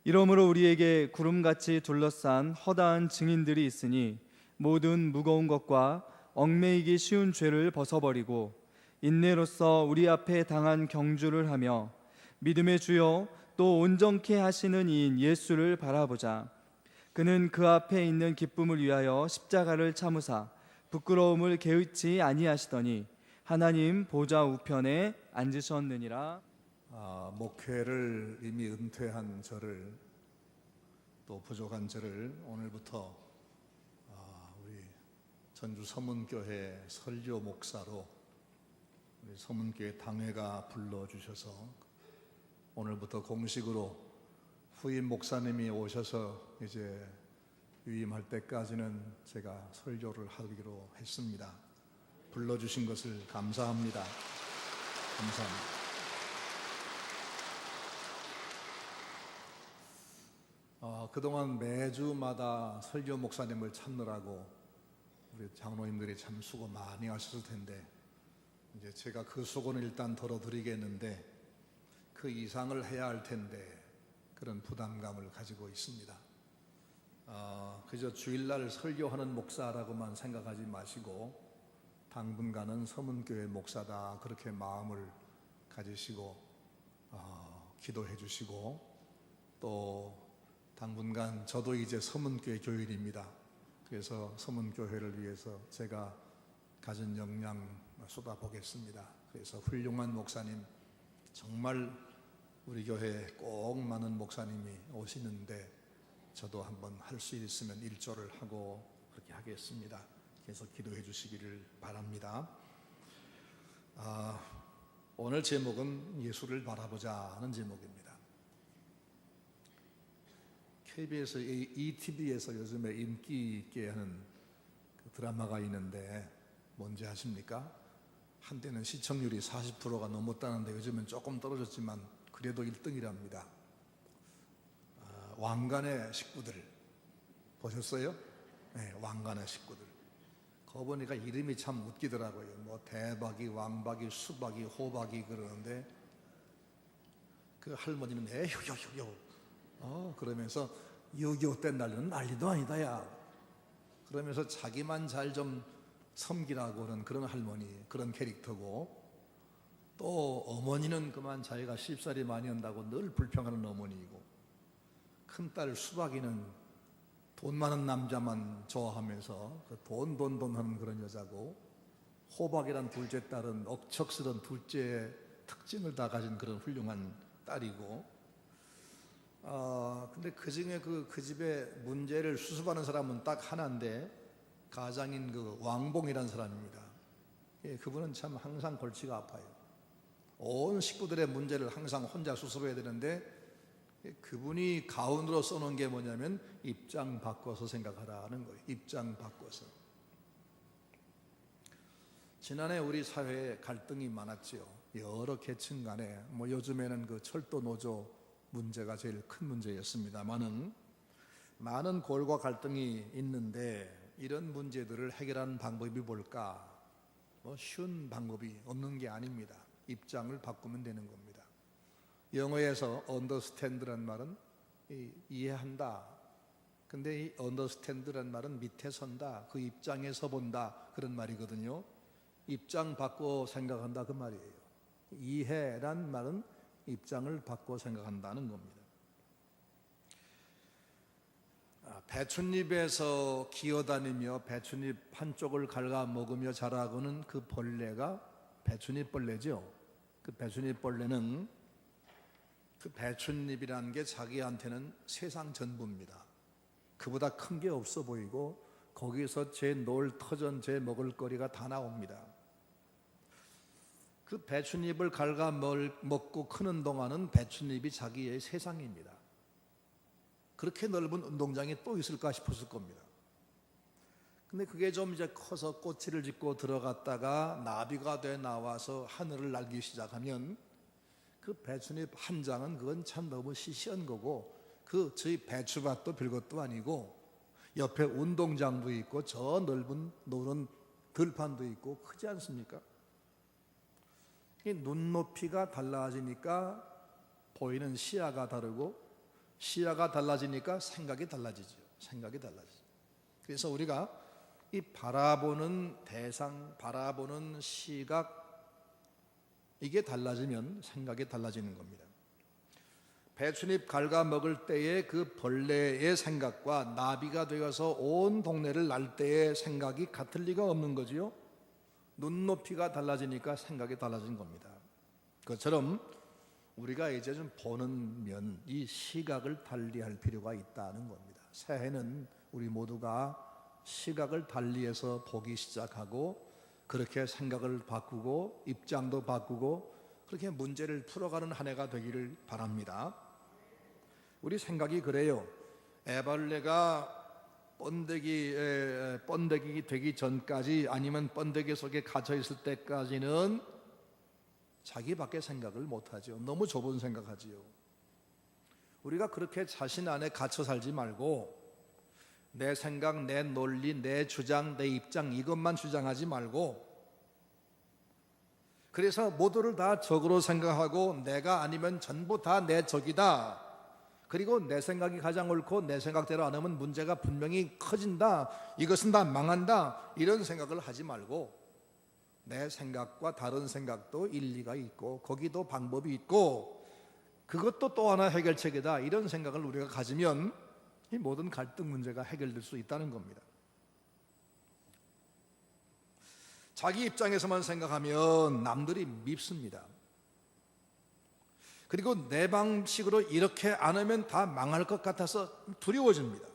이러므로 우리에게 구름같이 둘러싼 허다한 증인들이 있으니 모든 무거운 것과 얽매이기 쉬운 죄를 벗어버리고 인내로써 우리 앞에 당한 경주를 하며 믿음의 주요 또 온전케 하시는 이인 예수를 바라보자. 그는 그 앞에 있는 기쁨을 위하여 십자가를 참으사 부끄러움을 개의치 아니하시더니 하나님 보좌 우편에 앉으셨느니라. 목회를 이미 은퇴한 저를, 또 부족한 저를 오늘부터 우리 전주 서문교회 설교 목사로 우리 서문교회 당회가 불러주셔서 오늘부터 공식으로 후임 목사님이 오셔서 이제 위임할 때까지는 제가 설교를 하기로 했습니다. 불러주신 것을 감사합니다. 감사합니다. 그동안 매주마다 설교 목사님을 찾느라고 우리 장로님들이 참 수고 많이 하셨을 텐데, 이제 제가 그 수고는 일단 덜어드리겠는데 그 이상을 해야 할 텐데 그런 부담감을 가지고 있습니다. 그저 주일날 설교하는 목사라고만 생각하지 마시고 당분간은 서문교회 목사다, 그렇게 마음을 가지시고 기도해 주시고, 또 당분간 저도 이제 서문교회 교인입니다. 그래서 서문교회를 위해서 제가 가진 역량 쏟아보겠습니다. 그래서 훌륭한 목사님, 정말 우리 교회에 꼭 많은 목사님이 오시는데 저도 한번 할 수 있으면 일조를 하고 그렇게 하겠습니다. 그래서 기도해 주시기를 바랍니다. 오늘 제목은 예수를 바라보자 하는 제목입니다. KBS, ETV에서 요즘에 인기 있게 하는 그 드라마가 있는데 뭔지 아십니까? 한때는 시청률이 40%가 넘었다는데 요즘은 조금 떨어졌지만 그래도 1등이랍니다. 왕관의 식구들 보셨어요? 네, 왕관의 식구들. 그거 보니까 이름이 참 웃기더라고요. 뭐 대박이, 왕박이, 수박이, 호박이 그러는데 그 할머니는 에휴 그러면서 6.25 때 날리는 난리도 아니다 야, 그러면서 자기만 잘 좀 섬기라고 하는 그런 할머니, 그런 캐릭터고, 또 어머니는 그만 자기가 쉽사리 많이 한다고 늘 불평하는 어머니이고, 큰딸 수박이는 돈 많은 남자만 좋아하면서 그 돈 하는 그런 여자고, 호박이란 둘째 딸은 억척스런 둘째의 특징을 다 가진 그런 훌륭한 딸이고, 근데 그 중에 그 집의 문제를 수습하는 사람은 딱 하나인데 가장인 그 왕봉이라는 사람입니다. 그분은 참 항상 골치가 아파요. 온 식구들의 문제를 항상 혼자 수습해야 되는데 그분이 가운으로 써놓은 게 뭐냐면 입장 바꿔서 생각하라는 거예요. 입장 바꿔서. 지난해 우리 사회에 갈등이 많았죠. 여러 계층 간에, 뭐 요즘에는 그 철도 노조 문제가 제일 큰 문제였습니다만은 많은 골과 갈등이 있는데 이런 문제들을 해결하는 방법이 뭘까? 뭐 쉬운 방법이 없는 게 아닙니다. 입장을 바꾸면 되는 겁니다. 영어에서 understand란 말은 이해한다. 근데 이 understand란 말은 밑에 선다, 그 입장에 서 본다, 그런 말이거든요. 입장 바꿔 생각한다 그 말이에요. 이해란 말은 입장을 바꿔 생각한다는 겁니다. 배춧잎에서 기어다니며 배춧잎 한쪽을 갉아 먹으며 자라고는 그 벌레가 배춧잎 벌레죠. 그 배춧잎 벌레는 그 배춧잎이라는 게 자기한테는 세상 전부입니다. 그보다 큰 게 없어 보이고 거기서 제 놀 터전, 제 먹을 거리가 다 나옵니다. 그 배춧잎을 갉아 먹고 크는 동안은 배춧잎이 자기의 세상입니다. 그렇게 넓은 운동장이 또 있을까 싶었을 겁니다. 근데 그게 좀 이제 커서 꼬치를 짚고 들어갔다가 나비가 돼 나와서 하늘을 날기 시작하면 그 배춧잎 한 장은 그건 참 너무 시시한 거고, 그 저희 배추밭도 별것도 아니고 옆에 운동장도 있고 저 넓은 노른 들판도 있고 크지 않습니까? 이 눈높이가 달라지니까 보이는 시야가 다르고 시야가 달라지니까 생각이 달라지죠. 생각이 달라지죠. 그래서 우리가 이 바라보는 대상, 바라보는 시각, 이게 달라지면 생각이 달라지는 겁니다. 배춧잎 갉아 먹을 때의 그 벌레의 생각과 나비가 되어서 온 동네를 날 때의 생각이 같을 리가 없는 거지요. 눈높이가 달라지니까 생각이 달라진 겁니다. 그것처럼 우리가 이제 좀 보는 면, 이 시각을 달리할 필요가 있다는 겁니다. 새해는 우리 모두가 시각을 달리해서 보기 시작하고, 그렇게 생각을 바꾸고 입장도 바꾸고 그렇게 문제를 풀어가는 한 해가 되기를 바랍니다. 우리 생각이 그래요. 애벌레가 번데기 되기 전까지, 아니면 번데기 속에 갇혀 있을 때까지는 자기밖에 생각을 못하죠. 너무 좁은 생각하지요. 우리가 그렇게 자신 안에 갇혀 살지 말고 내 생각, 내 논리, 내 주장, 내 입장, 이것만 주장하지 말고, 그래서 모두를 다 적으로 생각하고 내가 아니면 전부 다 내 적이다, 그리고 내 생각이 가장 옳고 내 생각대로 안 하면 문제가 분명히 커진다, 이것은 다 망한다, 이런 생각을 하지 말고 내 생각과 다른 생각도 일리가 있고 거기도 방법이 있고 그것도 또 하나 해결책이다, 이런 생각을 우리가 가지면 이 모든 갈등 문제가 해결될 수 있다는 겁니다. 자기 입장에서만 생각하면 남들이 밉습니다. 그리고 내 방식으로 이렇게 안 하면 다 망할 것 같아서 두려워집니다.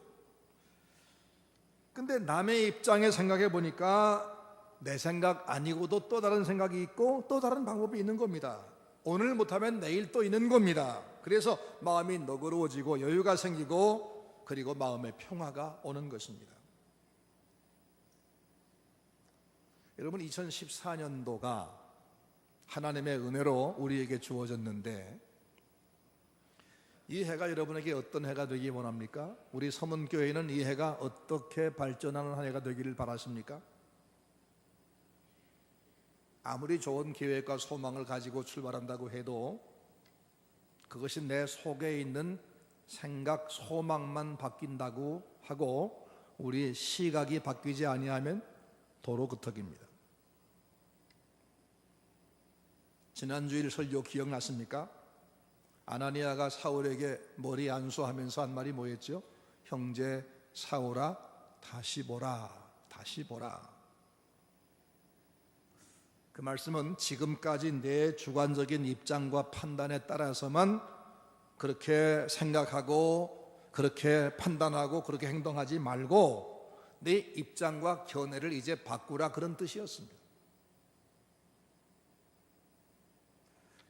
근데 남의 입장에 생각해 보니까 내 생각 아니고도 또 다른 생각이 있고 또 다른 방법이 있는 겁니다. 오늘 못하면 내일 또 있는 겁니다. 그래서 마음이 너그러워지고 여유가 생기고, 그리고 마음의 평화가 오는 것입니다. 여러분, 2014년도가 하나님의 은혜로 우리에게 주어졌는데, 이 해가 여러분에게 어떤 해가 되기 원합니까? 우리 서문교회는 이 해가 어떻게 발전하는 한 해가 되기를 바라십니까? 아무리 좋은 계획과 소망을 가지고 출발한다고 해도 그것이 내 속에 있는 생각, 소망만 바뀐다고 하고 우리 시각이 바뀌지 아니하면 도로그特입니다. 지난주일 설교 기억나십니까? 아나니아가 사울에게 머리 안수하면서 한 말이 뭐였죠? 형제 사울아, 다시 보라, 다시 보라. 그 말씀은 지금까지 내 주관적인 입장과 판단에 따라서만 그렇게 생각하고 그렇게 판단하고 그렇게 행동하지 말고 내 입장과 견해를 이제 바꾸라, 그런 뜻이었습니다.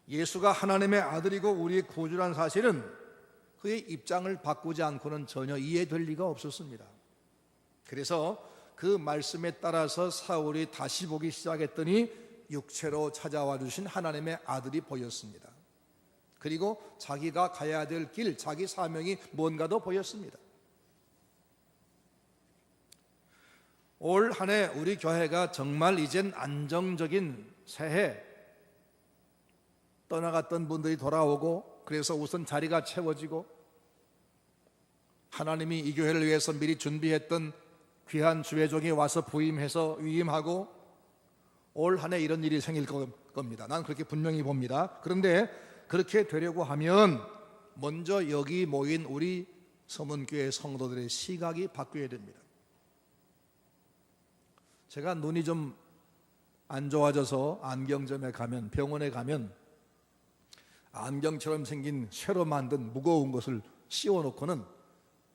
예수가 하나님의 아들이고 우리의 구주란 사실은 그의 입장을 바꾸지 않고는 전혀 이해될 리가 없었습니다. 그래서 그 말씀에 따라서 사울이 다시 보기 시작했더니 육체로 찾아와 주신 하나님의 아들이 보였습니다. 그리고 자기가 가야 될 길, 자기 사명이 뭔가도 보였습니다. 올 한 해 우리 교회가 정말 이젠 안정적인 새해, 떠나갔던 분들이 돌아오고 그래서 우선 자리가 채워지고 하나님이 이 교회를 위해서 미리 준비했던 귀한 주회종이 와서 부임해서 위임하고 올 한 해 이런 일이 생길 겁니다. 난 그렇게 분명히 봅니다. 그런데 그렇게 되려고 하면 먼저 여기 모인 우리 서문교회 성도들의 시각이 바뀌어야 됩니다. 제가 눈이 좀 안 좋아져서 안경점에 가면, 병원에 가면 안경처럼 생긴 쇠로 만든 무거운 것을 씌워놓고는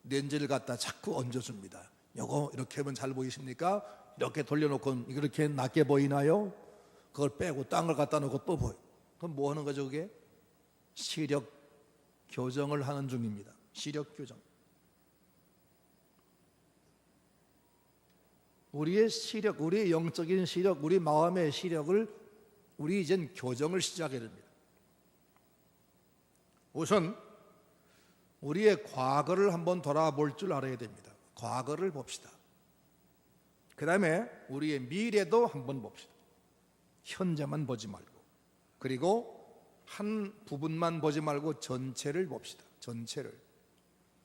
렌즈를 갖다 자꾸 얹어줍니다. 요거 이렇게 하면 잘 보이십니까? 이렇게 돌려놓고 이렇게 낮게 보이나요? 그걸 빼고 딴 걸 갖다 놓고 또 보여. 그럼 뭐 하는 거죠 그게? 시력 교정을 하는 중입니다. 시력 교정. 우리의 시력, 우리의 영적인 시력, 우리 마음의 시력을 우리 이젠 교정을 시작해야 됩니다. 우선 우리의 과거를 한번 돌아볼 줄 알아야 됩니다. 과거를 봅시다. 그 다음에 우리의 미래도 한번 봅시다. 현재만 보지 말고, 그리고 한 부분만 보지 말고 전체를 봅시다. 전체를.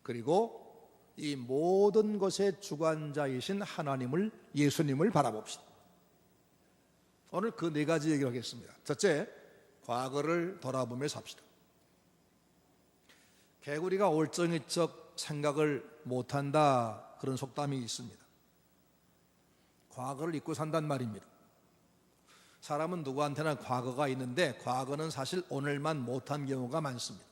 그리고 이 모든 것의 주관자이신 하나님을, 예수님을 바라봅시다. 오늘 그 네 가지 얘기를 하겠습니다. 첫째, 과거를 돌아보며 삽시다. 개구리가 올정이적 생각을 못한다, 그런 속담이 있습니다. 과거를 잊고 산단 말입니다. 사람은 누구한테나 과거가 있는데 과거는 사실 오늘만 못한 경우가 많습니다.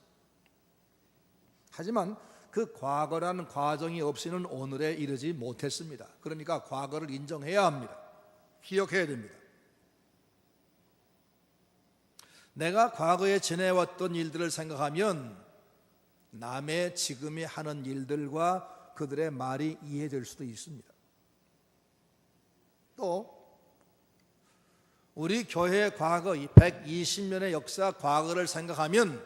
하지만 그 과거라는 과정이 없이는 오늘에 이르지 못했습니다. 그러니까 과거를 인정해야 합니다. 기억해야 됩니다. 내가 과거에 지내왔던 일들을 생각하면 남의 지금이 하는 일들과 그들의 말이 이해될 수도 있습니다. 또 우리 교회의 과거 120년의 역사 과거를 생각하면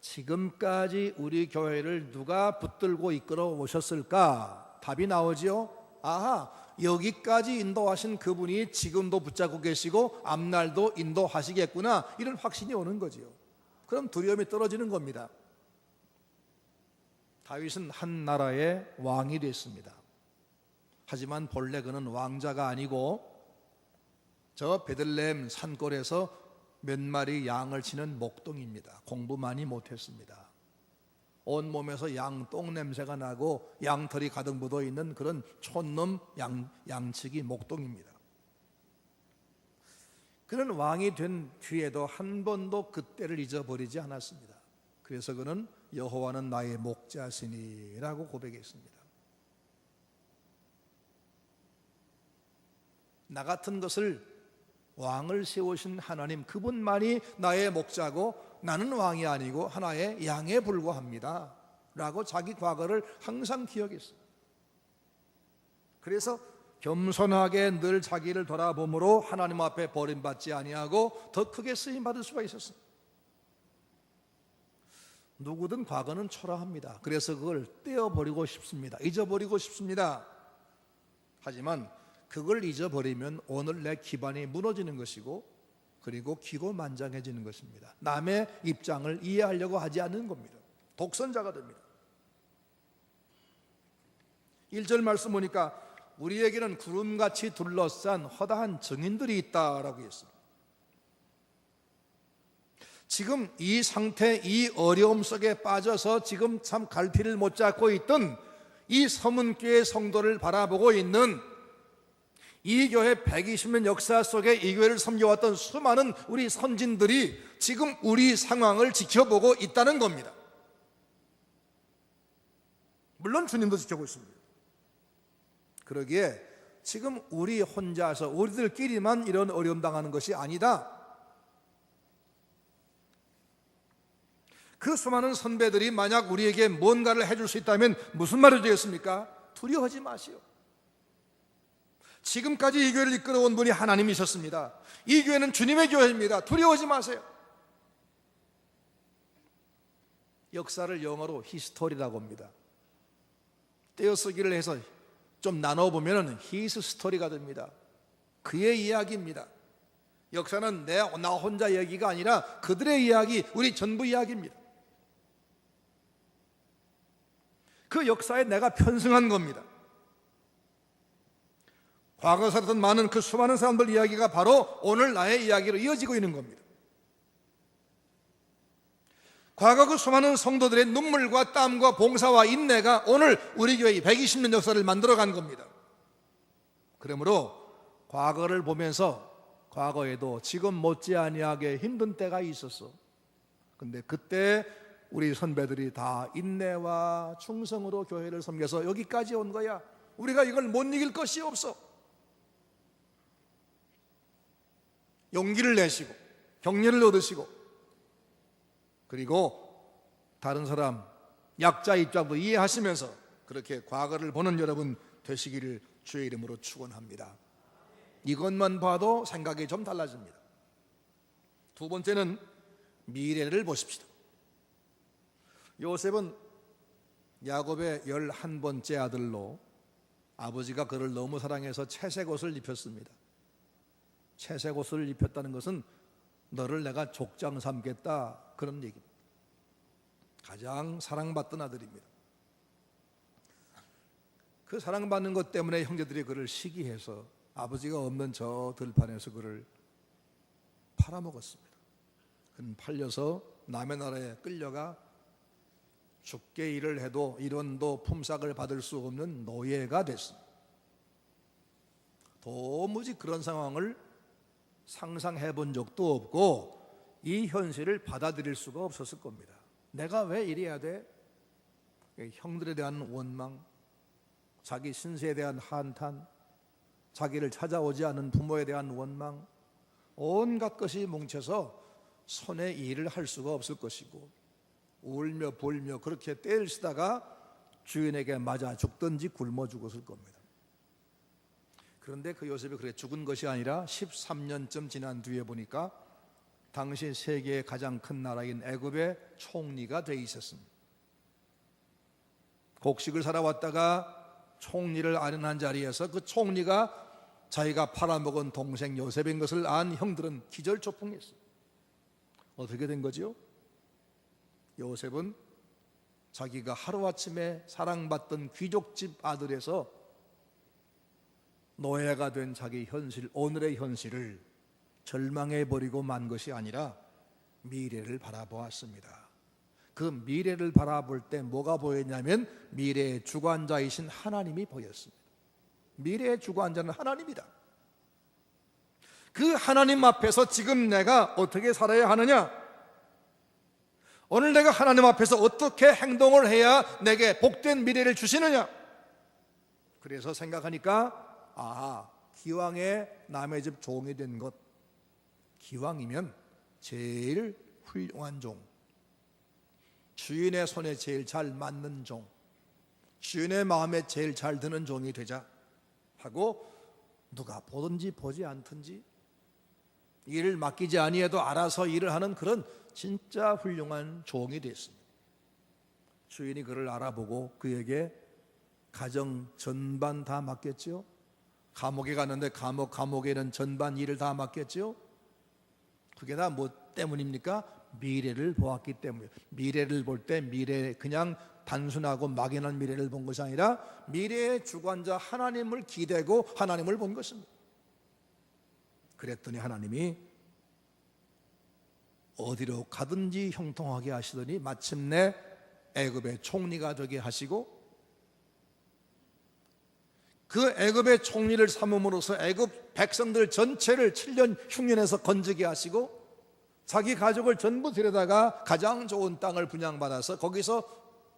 지금까지 우리 교회를 누가 붙들고 이끌어 오셨을까? 답이 나오지요. 아하, 여기까지 인도하신 그분이 지금도 붙잡고 계시고 앞날도 인도하시겠구나, 이런 확신이 오는 거지요. 그럼 두려움이 떨어지는 겁니다. 다윗은 한 나라의 왕이 됐습니다. 하지만 본래 그는 왕자가 아니고 저 베들레헴 산골에서 몇 마리 양을 치는 목동입니다. 공부 많이 못했습니다. 온몸에서 양똥 냄새가 나고 양털이 가득 묻어 있는 그런 촌놈 양치기 목동입니다. 그는 왕이 된 뒤에도 한 번도 그때를 잊어버리지 않았습니다. 그래서 그는 여호와는 나의 목자시니라고 고백했습니다. 나 같은 것을 왕을 세우신 하나님, 그분만이 나의 목자고 나는 왕이 아니고 하나의 양에 불과합니다 라고 자기 과거를 항상 기억했어요. 그래서 겸손하게 늘 자기를 돌아봄으로 하나님 앞에 버림받지 아니하고 더 크게 쓰임받을 수가 있었어요. 누구든 과거는 초라합니다. 그래서 그걸 떼어버리고 싶습니다. 잊어버리고 싶습니다. 하지만 그걸 잊어버리면 오늘 내 기반이 무너지는 것이고, 그리고 기고만장해지는 것입니다. 남의 입장을 이해하려고 하지 않는 겁니다. 독선자가 됩니다. 1절 말씀 보니까 우리에게는 구름같이 둘러싼 허다한 증인들이 있다라고 했습니다. 지금 이 상태, 이 어려움 속에 빠져서 지금 참 갈피를 못 잡고 있던 이 서문교회 성도를 바라보고 있는, 이 교회 120년 역사 속에 이 교회를 섬겨왔던 수많은 우리 선진들이 지금 우리 상황을 지켜보고 있다는 겁니다. 물론 주님도 지켜보고 있습니다. 그러기에 지금 우리 혼자서 우리들끼리만 이런 어려움 당하는 것이 아니다. 그 수많은 선배들이 만약 우리에게 뭔가를 해줄 수 있다면 무슨 말이 되겠습니까? 두려워하지 마시오. 지금까지 이 교회를 이끌어온 분이 하나님이셨습니다. 이 교회는 주님의 교회입니다. 두려워하지 마세요. 역사를 영어로 히스토리라고 합니다. 떼어쓰기를 해서 좀 나눠보면 히스 스토리가 됩니다. 그의 이야기입니다. 역사는 나 혼자 얘기가 아니라 그들의 이야기, 우리 전부 이야기입니다. 그 역사에 내가 편승한 겁니다. 과거 살았던 많은 그 수많은 사람들 이야기가 바로 오늘 나의 이야기로 이어지고 있는 겁니다. 과거 그 수많은 성도들의 눈물과 땀과 봉사와 인내가 오늘 우리 교회의 120년 역사를 만들어간 겁니다. 그러므로 과거를 보면서 과거에도 지금 못지아니하게 힘든 때가 있었어. 근데 그때 우리 선배들이 다 인내와 충성으로 교회를 섬겨서 여기까지 온 거야. 우리가 이걸 못 이길 것이 없어. 용기를 내시고 격려를 얻으시고, 그리고 다른 사람 약자 입장도 이해하시면서 그렇게 과거를 보는 여러분 되시기를 주의 이름으로 축원합니다. 이것만 봐도 생각이 좀 달라집니다. 두 번째는 미래를 보십시다. 요셉은 야곱의 11번째 아들로 아버지가 그를 너무 사랑해서 채색 옷을 입혔습니다. 채색 옷을 입혔다는 것은 너를 내가 족장 삼겠다, 그런 얘기입니다. 가장 사랑받던 아들입니다. 그 사랑받는 것 때문에 형제들이 그를 시기해서 아버지가 없는 저 들판에서 그를 팔아먹었습니다. 그는 팔려서 남의 나라에 끌려가 죽게 일을 해도 일원도 품삯을 받을 수 없는 노예가 됐습니다. 도무지 그런 상황을 상상해 본 적도 없고 이 현실을 받아들일 수가 없었을 겁니다. 내가 왜 이래야 돼? 형들에 대한 원망, 자기 신세에 대한 한탄, 자기를 찾아오지 않은 부모에 대한 원망, 온갖 것이 뭉쳐서 손에 일을 할 수가 없을 것이고 울며 불며 그렇게 떼를 쓰다가 주인에게 맞아 죽든지 굶어 죽었을 겁니다. 그런데 그 요셉이 그렇게 죽은 것이 아니라 13년쯤 지난 뒤에 보니까 당시 세계의 가장 큰 나라인 애굽의 총리가 돼 있었습니다. 곡식을 살아왔다가 총리를 아련한 자리에서 그 총리가 자기가 팔아먹은 동생 요셉인 것을 안 형들은 기절초풍했어요. 어떻게 된 거죠? 요셉은 자기가 하루아침에 사랑받던 귀족집 아들에서 노예가 된 자기 현실, 오늘의 현실을 절망해버리고 만 것이 아니라 미래를 바라보았습니다. 그 미래를 바라볼 때 뭐가 보였냐면 미래의 주관자이신 하나님이 보였습니다. 미래의 주관자는 하나님이다. 그 하나님 앞에서 지금 내가 어떻게 살아야 하느냐? 오늘 내가 하나님 앞에서 어떻게 행동을 해야 내게 복된 미래를 주시느냐? 그래서 생각하니까 기왕에 남의 집 종이 된 것, 기왕이면 제일 훌륭한 종, 주인의 손에 제일 잘 맞는 종, 주인의 마음에 제일 잘 드는 종이 되자 하고 누가 보든지 보지 않든지 일을 맡기지 아니해도 알아서 일을 하는 그런 진짜 훌륭한 종이 됐습니다. 주인이 그를 알아보고 그에게 가정 전반 다 맡겼죠. 감옥에 갔는데 감옥에는 전반 일을 다 맡겼죠. 그게 다 뭐 때문입니까? 미래를 보았기 때문이에요. 미래를 볼 때 미래 그냥 단순하고 막연한 미래를 본 것이 아니라 미래의 주관자 하나님을 기대고 하나님을 본 것입니다. 그랬더니 하나님이 어디로 가든지 형통하게 하시더니 마침내 애굽의 총리가 되게 하시고 그 애굽의 총리를 삼음으로써 애굽 백성들 전체를 7년 흉년에서 건지게 하시고 자기 가족을 전부 데려다가 가장 좋은 땅을 분양받아서 거기서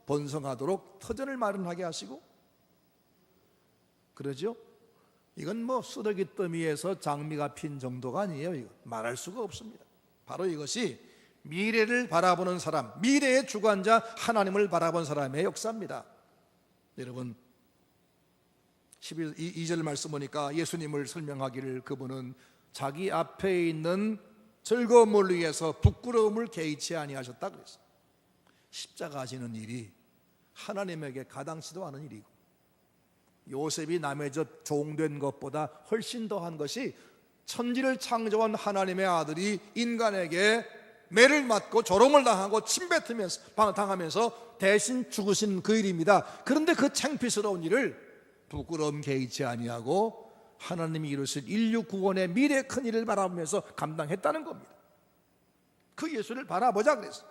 번성하도록 터전을 마련하게 하시고 그러죠? 이건 뭐 쓰레기 더미에서 장미가 핀 정도가 아니에요. 이거 말할 수가 없습니다. 바로 이것이 미래를 바라보는 사람, 미래의 주관자 하나님을 바라본 사람의 역사입니다. 여러분 12절 말씀 보니까 예수님을 설명하기를 그분은 자기 앞에 있는 즐거움을 위해서 부끄러움을 개의치 아니하셨다 그랬어요. 십자가 지는 일이 하나님에게 가당치도 않은 일이고 요셉이 남의 집 종된 것보다 훨씬 더한 것이 천지를 창조한 하나님의 아들이 인간에게 매를 맞고 조롱을 당하고 침뱉으면서 당하면서 대신 죽으신 그 일입니다. 그런데 그 창피스러운 일을 부끄러움 개의치 아니하고 하나님이 이루실 인류 구원의 미래 큰 일을 바라보면서 감당했다는 겁니다. 그 예수를 바라보자 그랬어요.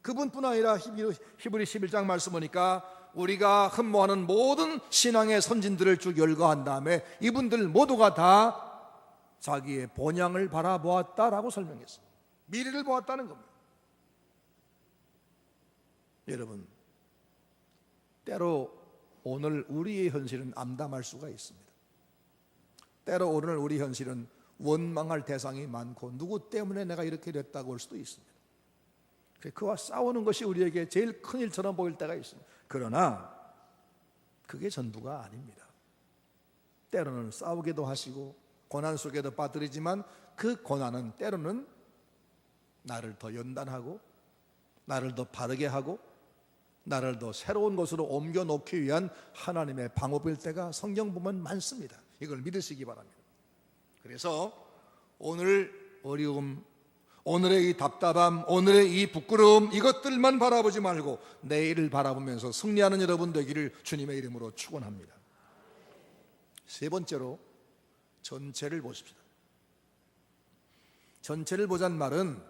그분뿐 아니라 히브리 11장 말씀 보니까 우리가 흠모하는 모든 신앙의 선진들을 쭉 열거한 다음에 이분들 모두가 다 자기의 본향을 바라보았다라고 설명했어요. 미래를 보았다는 겁니다. 여러분, 때로 오늘 우리의 현실은 암담할 수가 있습니다. 때로 오늘 우리 현실은 원망할 대상이 많고 누구 때문에 내가 이렇게 됐다고 할 수도 있습니다. 그와 싸우는 것이 우리에게 제일 큰 일처럼 보일 때가 있습니다. 그러나 그게 전부가 아닙니다. 때로는 싸우기도 하시고 고난 속에도 빠뜨리지만 그 고난은 때로는 나를 더 연단하고 나를 더 바르게 하고 나를 더 새로운 곳으로 옮겨놓기 위한 하나님의 방법일 때가 성경 보면 많습니다. 이걸 믿으시기 바랍니다. 그래서 오늘 어려움, 오늘의 이 답답함, 오늘의 이 부끄러움, 이것들만 바라보지 말고 내일을 바라보면서 승리하는 여러분 되기를 주님의 이름으로 축원합니다. 세 번째로 전체를 보십시다. 전체를 보자는 말은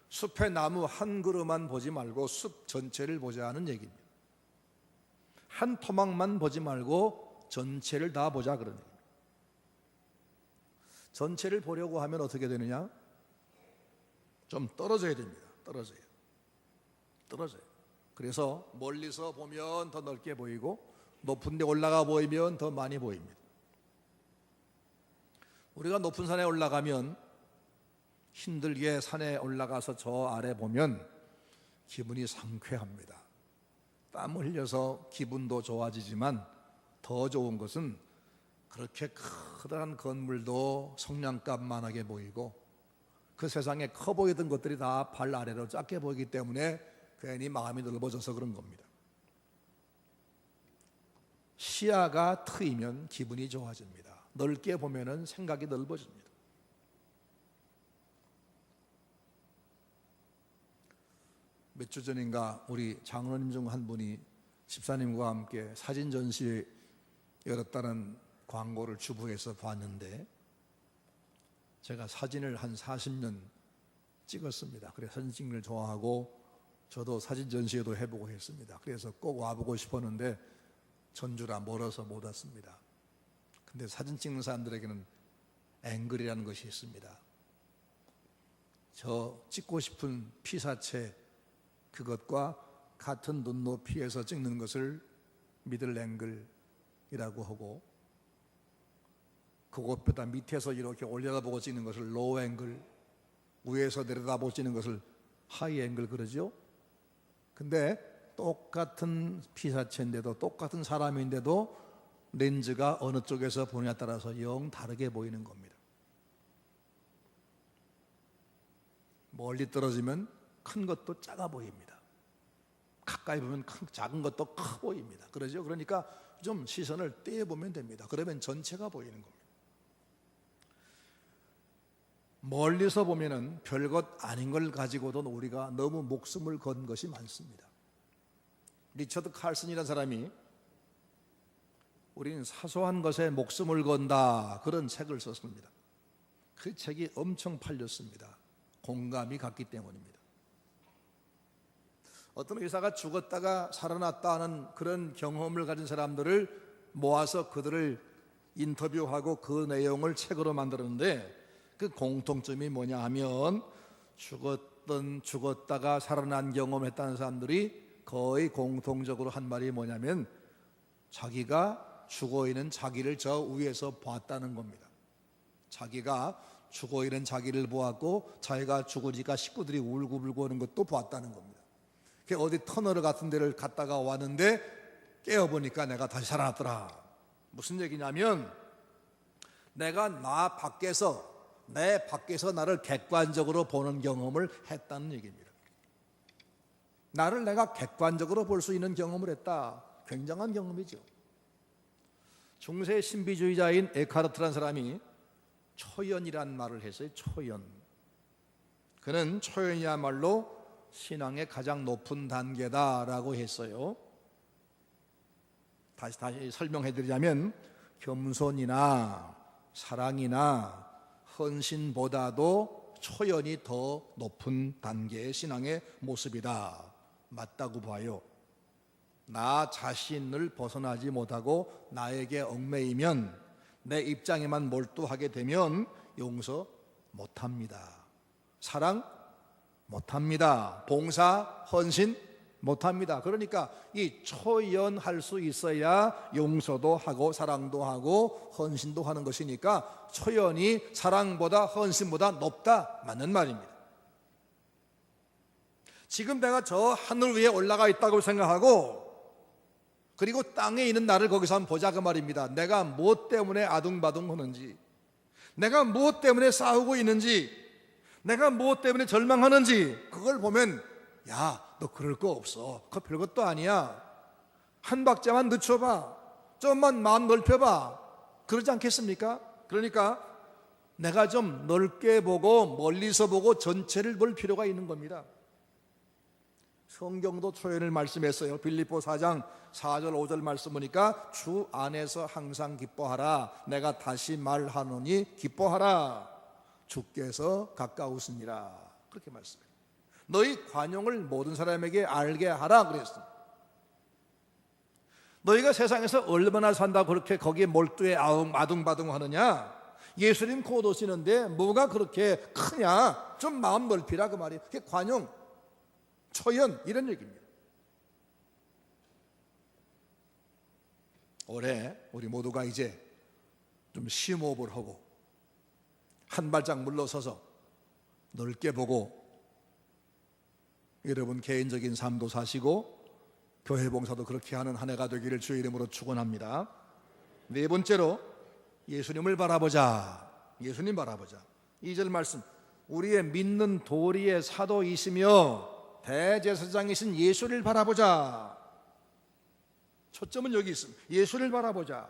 숲의 나무 한 그루만 보지 말고 숲 전체를 보자는 얘기입니다. 한 토막만 보지 말고 전체를 다 보자 그런 얘기입니다. 전체를 보려고 하면 어떻게 되느냐? 좀 떨어져야 됩니다. 떨어져요. 그래서 멀리서 보면 더 넓게 보이고 높은 데 올라가 보이면 더 많이 보입니다. 우리가 높은 산에 올라가면 힘들게 산에 올라가서 저 아래 보면 기분이 상쾌합니다. 땀 흘려서 기분도 좋아지지만 더 좋은 것은 그렇게 커다란 건물도 성냥갑만하게 보이고 그 세상에 커 보이던 것들이 다 발 아래로 작게 보이기 때문에 괜히 마음이 넓어져서 그런 겁니다. 시야가 트이면 기분이 좋아집니다. 넓게 보면은 생각이 넓어집니다. 몇 주 전인가 우리 장로님 중 한 분이 집사님과 함께 사진 전시 열었다는 광고를 주부에서 봤는데 제가 사진을 한 40년 찍었습니다. 그래서 사진 찍는 걸 좋아하고 저도 사진 전시회도 해보고 했습니다. 그래서 꼭 와보고 싶었는데 전주라 멀어서 못 왔습니다. 근데 사진 찍는 사람들에게는 앵글이라는 것이 있습니다. 저 찍고 싶은 피사체 그것과 같은 눈높이에서 찍는 것을 미들 앵글이라고 하고 그것보다 밑에서 이렇게 올려다보고 찍는 것을 로우 앵글, 위에서 내려다보고 찍는 것을 하이 앵글 그러죠. 근데 똑같은 피사체인데도 똑같은 사람인데도 렌즈가 어느 쪽에서 보느냐에 따라서 영 다르게 보이는 겁니다. 멀리 떨어지면 큰 것도 작아 보입니다. 가까이 보면 작은 것도 커 보입니다. 그러죠. 그러니까 좀 시선을 떼어보면 됩니다. 그러면 전체가 보이는 겁니다. 멀리서 보면은 별것 아닌 걸 가지고도 우리가 너무 목숨을 건 것이 많습니다. 리처드 칼슨이라는 사람이 우리는 사소한 것에 목숨을 건다 그런 책을 썼습니다. 그 책이 엄청 팔렸습니다. 공감이 갔기 때문입니다. 어떤 의사가 죽었다가 살아났다는 그런 경험을 가진 사람들을 모아서 그들을 인터뷰하고 그 내용을 책으로 만들었는데 그 공통점이 뭐냐 하면 죽었다가 살아난 경험을 했다는 사람들이 거의 공통적으로 한 말이 뭐냐면 자기가 죽어있는 자기를 저 위에서 봤다는 겁니다. 자기가 죽어있는 자기를 보았고 자기가 죽으니까 식구들이 울고불고 하는 것도 봤다는 겁니다. 어디 터널 같은 데를 갔다가 왔는데 깨어보니까 내가 다시 살아났더라. 무슨 얘기냐면 내가 내 밖에서 나를 객관적으로 보는 경험을 했다는 얘기입니다. 나를 내가 객관적으로 볼 수 있는 경험을 했다. 굉장한 경험이죠. 중세 신비주의자인 에카르트라는 사람이 초연이란 말을 했어요. 초연. 그는 초연이야말로 신앙의 가장 높은 단계다라고 했어요. 다시 설명해 드리자면 겸손이나 사랑이나 헌신보다도 초연이 더 높은 단계의 신앙의 모습이다. 맞다고 봐요. 나 자신을 벗어나지 못하고 나에게 얽매이면 내 입장에만 몰두하게 되면 용서 못합니다. 사랑 못합니다. 봉사, 헌신 못합니다. 그러니까 이 초연할 수 있어야 용서도 하고 사랑도 하고 헌신도 하는 것이니까 초연이 사랑보다 헌신보다 높다 맞는 말입니다. 지금 내가 저 하늘 위에 올라가 있다고 생각하고 그리고 땅에 있는 나를 거기서 한번 보자 그 말입니다. 내가 무엇 때문에 아둥바둥 하는지, 내가 무엇 때문에 싸우고 있는지, 내가 무엇 때문에 절망하는지 그걸 보면 야, 너 그럴 거 없어. 그거 별것도 아니야. 한 박자만 늦춰봐. 좀만 마음 넓혀봐. 그러지 않겠습니까? 그러니까 내가 좀 넓게 보고 멀리서 보고 전체를 볼 필요가 있는 겁니다. 성경도 초연을 말씀했어요. 빌립보 4장 4절 5절 말씀 보니까 주 안에서 항상 기뻐하라. 내가 다시 말하노니 기뻐하라. 주께서 가까우시니라. 그렇게 말씀해요. 너희 관용을 모든 사람에게 알게 하라 그랬습니다. 너희가 세상에서 얼마나 산다고 그렇게 거기에 몰두해 아둥바둥 하느냐? 예수님 곧 오시는데 뭐가 그렇게 크냐? 좀 마음 넓히라 그 말이에요. 그게 관용, 초연 이런 얘기입니다. 올해 우리 모두가 이제 좀 심호흡을 하고 한 발짝 물러서서 넓게 보고 여러분 개인적인 삶도 사시고 교회 봉사도 그렇게 하는 한 해가 되기를 주의 이름으로 축원합니다. 네 번째로 예수님을 바라보자. 예수님 바라보자. 2절 말씀, 우리의 믿는 도리의 사도이시며 대제사장이신 예수를 바라보자. 초점은 여기 있습니다. 예수를 바라보자.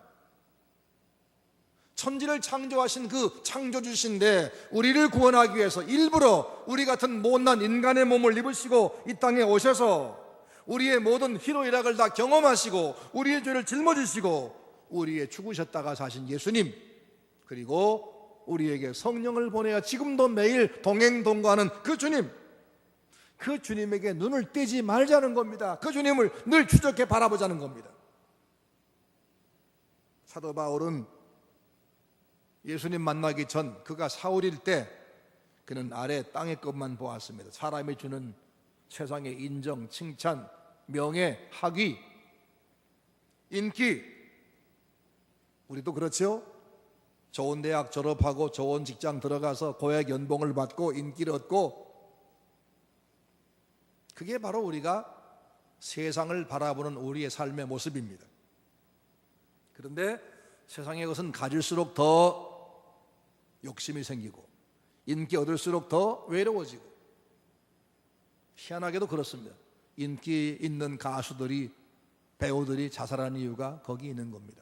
천지를 창조하신 그 창조주신데 우리를 구원하기 위해서 일부러 우리 같은 못난 인간의 몸을 입으시고 이 땅에 오셔서 우리의 모든 희로애락을 다 경험하시고 우리의 죄를 짊어지시고 우리의 죽으셨다가 사신 예수님, 그리고 우리에게 성령을 보내어 지금도 매일 동행동거하는 그 주님, 그 주님에게 눈을 떼지 말자는 겁니다. 그 주님을 늘 추적해 바라보자는 겁니다. 사도 바울은 예수님 만나기 전 그가 사울일 때 그는 아래 땅의 것만 보았습니다. 사람이 주는 세상의 인정, 칭찬, 명예, 학위, 인기, 우리도 그렇죠? 좋은 대학 졸업하고 좋은 직장 들어가서 고액 연봉을 받고 인기를 얻고, 그게 바로 우리가 세상을 바라보는 우리의 삶의 모습입니다. 그런데 세상의 것은 가질수록 더 욕심이 생기고 인기 얻을수록 더 외로워지고, 희한하게도 그렇습니다. 인기 있는 가수들이, 배우들이 자살하는 이유가 거기 있는 겁니다.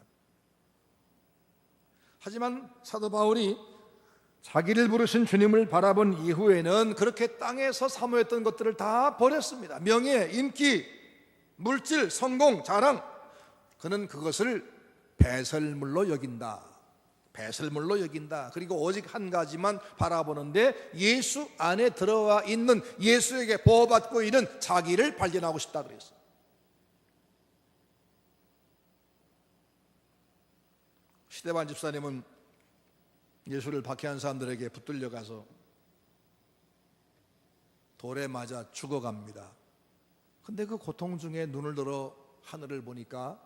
하지만 사도 바울이 자기를 부르신 주님을 바라본 이후에는 그렇게 땅에서 사모했던 것들을 다 버렸습니다. 명예, 인기, 물질, 성공, 자랑, 그는 그것을 배설물로 여긴다. 배설물로 여긴다. 그리고 오직 한 가지만 바라보는데 예수 안에 들어와 있는, 예수에게 보호받고 있는 자기를 발견하고 싶다 그랬어요. 시대반 집사님은 예수를 박해한 사람들에게 붙들려 가서 돌에 맞아 죽어갑니다. 근데 그 고통 중에 눈을 들어 하늘을 보니까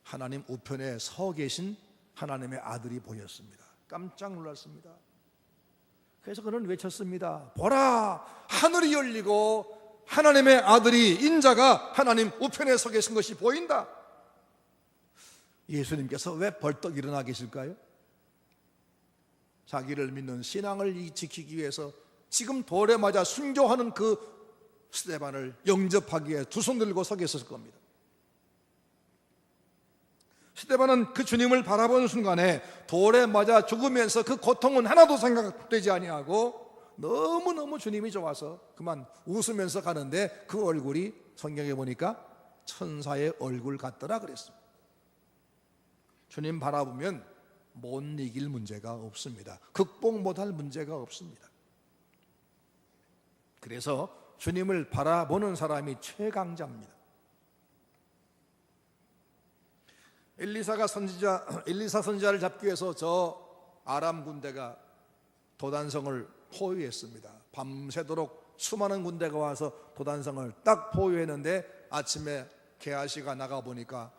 하나님 우편에 서 계신 하나님의 아들이 보였습니다. 깜짝 놀랐습니다. 그래서 그는 외쳤습니다. 보라, 하늘이 열리고 하나님의 아들이, 인자가 하나님 우편에 서 계신 것이 보인다. 예수님께서 왜 벌떡 일어나 계실까요? 자기를 믿는 신앙을 지키기 위해서 지금 돌에 맞아 순교하는 그 스데반을 영접하기 위해 두 손 들고 서 계셨을 겁니다. 스데반은 그 주님을 바라보는 순간에 돌에 맞아 죽으면서 그 고통은 하나도 생각되지 아니하고 너무너무 주님이 좋아서 그만 웃으면서 가는데 그 얼굴이 성경에 보니까 천사의 얼굴 같더라 그랬습니다. 주님 바라보면 못 이길 문제가 없습니다. 극복 못할 문제가 없습니다. 그래서 주님을 바라보는 사람이 최강자입니다. 엘리사 선지자를 잡기 위해서 저 아람 군대가 도단성을 포위했습니다. 밤새도록 수많은 군대가 와서 도단성을 딱 포위했는데 아침에 게하시가 나가보니까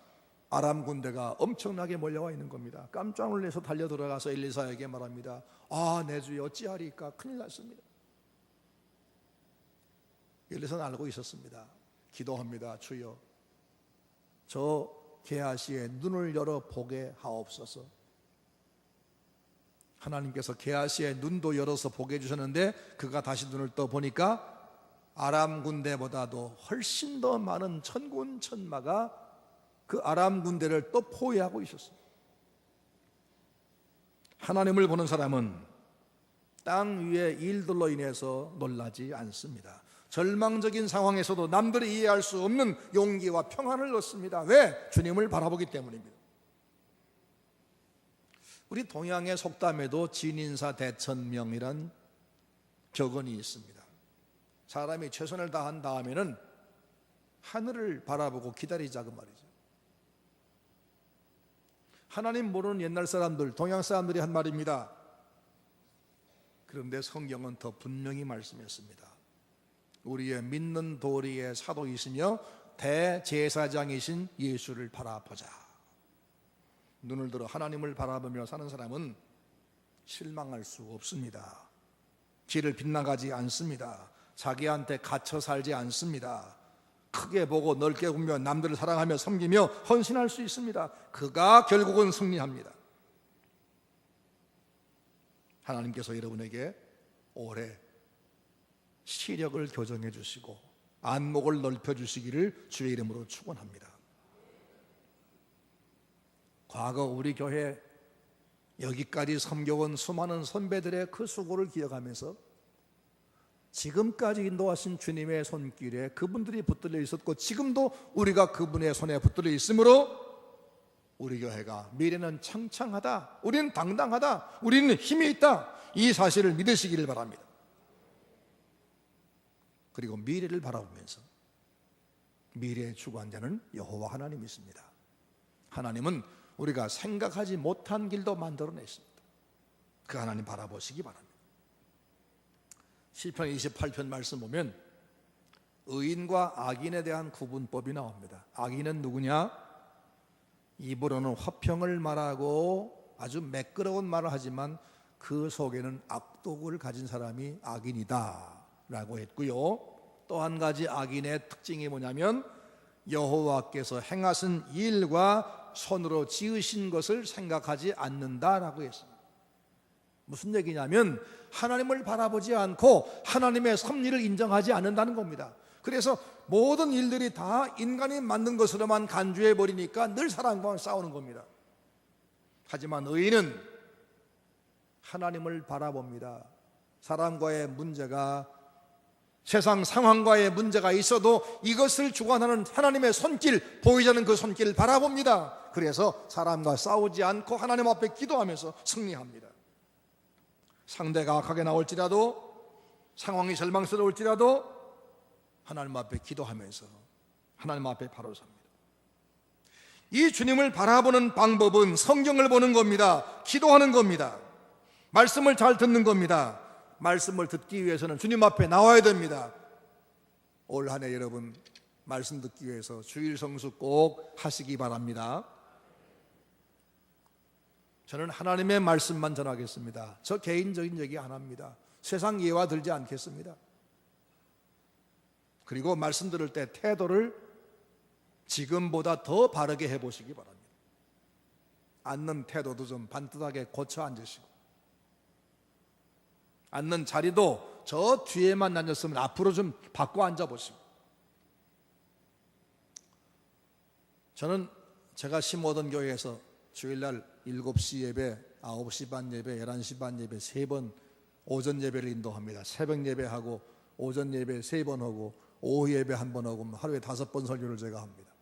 아람 군대가 엄청나게 몰려와 있는 겁니다. 깜짝 놀라서 달려 들어가서 엘리사에게 말합니다. 아, 내 주여 어찌하리까? 큰일 났습니다. 엘리사는 알고 있었습니다. 기도합니다. 주여, 저 게하시의 눈을 열어 보게 하옵소서. 하나님께서 게하시의 눈도 열어서 보게 해주셨는데 그가 다시 눈을 떠 보니까 아람 군대보다도 훨씬 더 많은 천군 천마가 그 아람 군대를 또 포위하고 있었습니다. 하나님을 보는 사람은 땅 위의 일들로 인해서 놀라지 않습니다. 절망적인 상황에서도 남들이 이해할 수 없는 용기와 평안을 얻습니다. 왜? 주님을 바라보기 때문입니다. 우리 동양의 속담에도 진인사 대천명이란 격언이 있습니다. 사람이 최선을 다한 다음에는 하늘을 바라보고 기다리자 그 말이죠. 하나님 모르는 옛날 사람들, 동양 사람들이 한 말입니다. 그런데 성경은 더 분명히 말씀했습니다. 우리의 믿는 도리의 사도이시며 대제사장이신 예수를 바라보자. 눈을 들어 하나님을 바라보며 사는 사람은 실망할 수 없습니다. 길을 빗나가지 않습니다. 자기한테 갇혀 살지 않습니다. 크게 보고 넓게 보며 남들을 사랑하며 섬기며 헌신할 수 있습니다. 그가 결국은 승리합니다. 하나님께서 여러분에게 올해 시력을 교정해 주시고 안목을 넓혀 주시기를 주의 이름으로 축원합니다. 과거 우리 교회 여기까지 섬겨온 수많은 선배들의 그 수고를 기억하면서 지금까지 인도하신 주님의 손길에 그분들이 붙들려 있었고 지금도 우리가 그분의 손에 붙들려 있으므로 우리 교회가 미래는 창창하다, 우리는 당당하다, 우리는 힘이 있다, 이 사실을 믿으시기를 바랍니다. 그리고 미래를 바라보면서 미래의 주관자는 여호와 하나님이십니다. 하나님은 우리가 생각하지 못한 길도 만들어냈습니다. 그 하나님 바라보시기 바랍니다. 시편 28편 말씀 보면 의인과 악인에 대한 구분법이 나옵니다. 악인은 누구냐? 입으로는 화평을 말하고 아주 매끄러운 말을 하지만 그 속에는 악독을 가진 사람이 악인이다 라고 했고요. 또 한 가지 악인의 특징이 뭐냐면 여호와께서 행하신 일과 손으로 지으신 것을 생각하지 않는다라고 했습니다. 무슨 얘기냐면 하나님을 바라보지 않고 하나님의 섭리를 인정하지 않는다는 겁니다. 그래서 모든 일들이 다 인간이 만든 것으로만 간주해 버리니까 늘 사람과 싸우는 겁니다. 하지만 의인은 하나님을 바라봅니다. 사람과의 문제가, 세상 상황과의 문제가 있어도 이것을 주관하는 하나님의 손길, 보이지 않는 그 손길을 바라봅니다. 그래서 사람과 싸우지 않고 하나님 앞에 기도하면서 승리합니다. 상대가 악하게 나올지라도, 상황이 절망스러울지라도 하나님 앞에 기도하면서 하나님 앞에 바로 섭니다. 이 주님을 바라보는 방법은 성경을 보는 겁니다. 기도하는 겁니다. 말씀을 잘 듣는 겁니다. 말씀을 듣기 위해서는 주님 앞에 나와야 됩니다. 올 한 해 여러분 말씀 듣기 위해서 주일 성수 꼭 하시기 바랍니다. 저는 하나님의 말씀만 전하겠습니다. 저 개인적인 얘기 안 합니다. 세상 예화 들지 않겠습니다. 그리고 말씀 들을 때 태도를 지금보다 더 바르게 해보시기 바랍니다. 앉는 태도도 좀 반듯하게 고쳐 앉으시고, 앉는 자리도 저 뒤에만 앉았으면 앞으로 좀 바꿔 앉아보시고. 저는 제가 심어던 교회에서 주일날 7시 예배, 9시 반 예배, 11시 반 예배 3번 오전 예배를 인도합니다. 새벽 예배하고 오전 예배 3번 하고 오후 예배 1번 하고 하루에 5번 설교를 제가 합니다.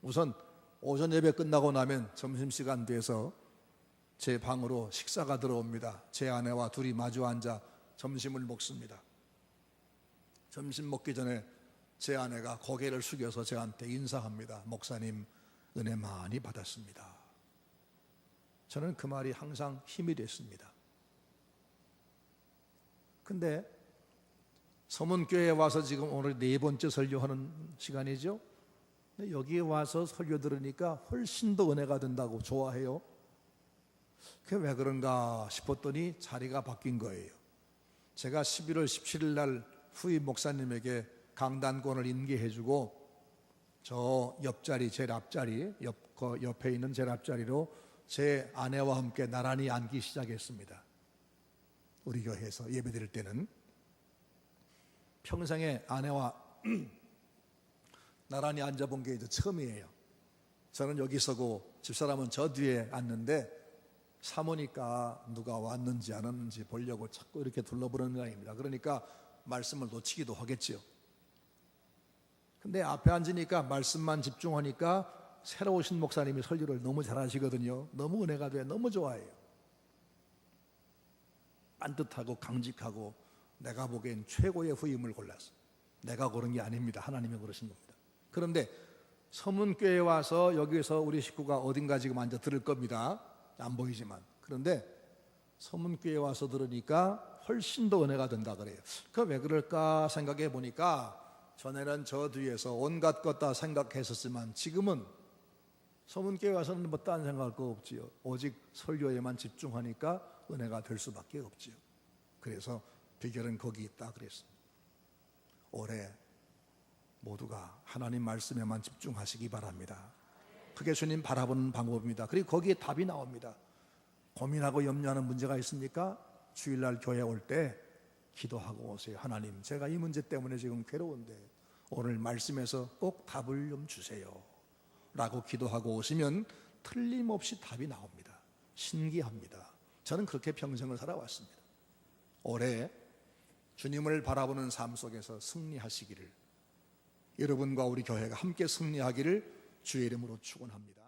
우선 오전 예배 끝나고 나면 점심시간 돼서 제 방으로 식사가 들어옵니다. 제 아내와 둘이 마주 앉아 점심을 먹습니다. 점심 먹기 전에 제 아내가 고개를 숙여서 저한테 인사합니다. 목사님 은혜 많이 받았습니다. 저는 그 말이 항상 힘이 됐습니다. 근데 서문교회에 와서 지금 오늘 4번째 설교하는 시간이죠. 근데 여기에 와서 설교 들으니까 훨씬 더 은혜가 된다고 좋아해요. 그게 왜 그런가 싶었더니 자리가 바뀐 거예요. 제가 11월 17일 날 후임 목사님에게 강단권을 인계해주고 저 옆자리, 제일 앞자리, 옆에 있는 제일 앞자리로 제 아내와 함께 나란히 앉기 시작했습니다. 우리 교회에서 예배드릴 때는 평생에 아내와 나란히 앉아본 게 이제 처음이에요. 저는 여기 서고 집사람은 저 뒤에 앉는데 사모니까 누가 왔는지 안 왔는지 보려고 자꾸 이렇게 둘러보는 모양입니다. 그러니까 말씀을 놓치기도 하겠지요. 근데 앞에 앉으니까 말씀만 집중하니까 새로 오신 목사님이 설교를 너무 잘하시거든요. 너무 은혜가 돼, 너무 좋아해요. 반듯하고 강직하고 내가 보기엔 최고의 후임을 골랐어. 내가 고른 게 아닙니다. 하나님이 고르신 겁니다. 그런데 서문교회에 와서 여기서 우리 식구가 어딘가 지금 앉아 들을 겁니다. 안 보이지만. 그런데 서문교회에 와서 들으니까 훨씬 더 은혜가 된다 그래요. 그 왜 그럴까 생각해 보니까 전에는 저 뒤에서 온갖 것 다 생각했었지만 지금은 서문교회 와서는 뭐 딴 생각할 거 없지요. 오직 설교에만 집중하니까 은혜가 될 수밖에 없지요. 그래서 비결은 거기 있다 그랬습니다. 올해 모두가 하나님 말씀에만 집중하시기 바랍니다. 그게 주님 바라보는 방법입니다. 그리고 거기에 답이 나옵니다. 고민하고 염려하는 문제가 있습니까? 주일날 교회 올 때 기도하고 오세요. 하나님, 제가 이 문제 때문에 지금 괴로운데 오늘 말씀에서 꼭 답을 좀 주세요 라고 기도하고 오시면 틀림없이 답이 나옵니다. 신기합니다. 저는 그렇게 평생을 살아왔습니다. 올해 주님을 바라보는 삶 속에서 승리하시기를, 여러분과 우리 교회가 함께 승리하기를 주의 이름으로 축원합니다.